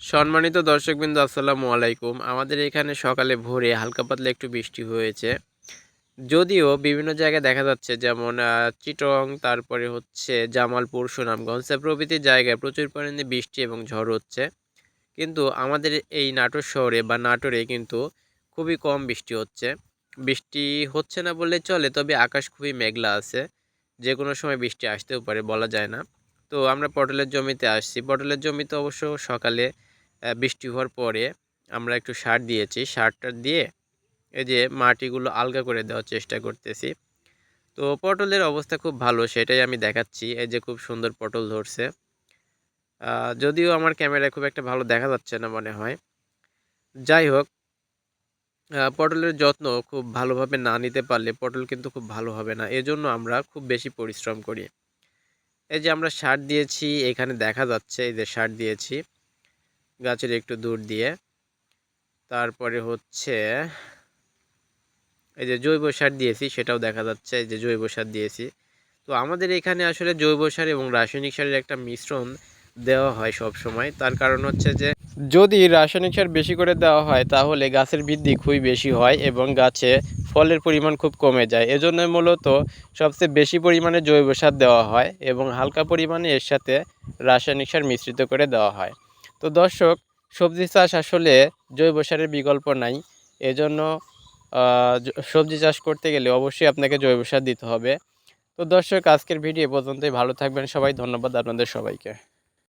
সম্মানিত দর্শকবৃন্দ আসসালামু আলাইকুম। আমাদের এখানে সকালে ভোরে হালকা পাতলা একটু বৃষ্টি হয়েছে। যদিও বিভিন্ন জায়গায় দেখা যাচ্ছে যেমন চিটং, তারপরে হচ্ছে জামালপুর, সুনামগঞ্জ প্রভৃতি জায়গায় প্রচুর পরিমাণে বৃষ্টি এবং ঝড় হচ্ছে। কিন্তু আমাদের এই নাটোর শহরে বা নাটোরে কিন্তু খুবই কম বৃষ্টি হচ্ছে। বৃষ্টি হচ্ছে না বললে চলে, তবে আকাশ খুবই মেঘলা আছে। যেকোনো সময় বৃষ্টি আসতেও পারে, বলা যায় না। তো আমরা পটলের জমিতে আসছি। পটলের জমিতে অবশ্য সকালে বৃষ্টি হওয়ার পরে আমরা একটু সার দিয়েছি। সারটা দিয়ে এই যে মাটিগুলো আলগা করে দেওয়ার চেষ্টা করতেছি। তো পটলের অবস্থা খুব ভালো, সেটাই আমি দেখাচ্ছি। এই যে খুব সুন্দর পটল ধরছে। যদিও আমার ক্যামেরায় খুব একটা ভালো দেখা যাচ্ছে না মনে হয়। যাই হোক, পটলের যত্ন খুব ভালোভাবে না নিতে পারলে পটল কিন্তু খুব ভালো হবে না। এজন্য আমরা খুব বেশি পরিশ্রম করি। এই যে আমরা সার দিয়েছি, এখানে দেখা যাচ্ছে এই যে সার দিয়েছি গাছের একটু দূর দিয়ে। তারপরে হচ্ছে এই যে জৈব সার দিয়েছি, সেটাও দেখা যাচ্ছে। এই যে জৈব সার দিয়েছি। তো আমাদের এখানে আসলে জৈব সার এবং রাসায়নিক সারের একটা মিশ্রণ দেওয়া হয় সব সময়। তার কারণ হচ্ছে যে যদি রাসায়নিক সার বেশি করে দেওয়া হয় তাহলে গাছের বৃদ্ধি খুবই বেশি হয় এবং গাছে ফলের পরিমাণ খুব কমে যায়। এজন্য মূলত সবচেয়ে বেশি পরিমাণে জৈব সার দেওয়া হয় এবং হালকা পরিমাণে এর সাথে রাসায়নিক সার মিশ্রিত করে দেওয়া হয়। তো দর্শক, সবজি চাষ আসলে জৈব সারের বিকল্প নাই। এজন্য সবজি চাষ করতে গেলে অবশ্যই আপনাকে জৈব সার দিতে হবে। তো দর্শক, আজকের ভিডিও পর্যন্তই। ভালো থাকবেন সবাই। ধন্যবাদ আপনাদের সবাইকে।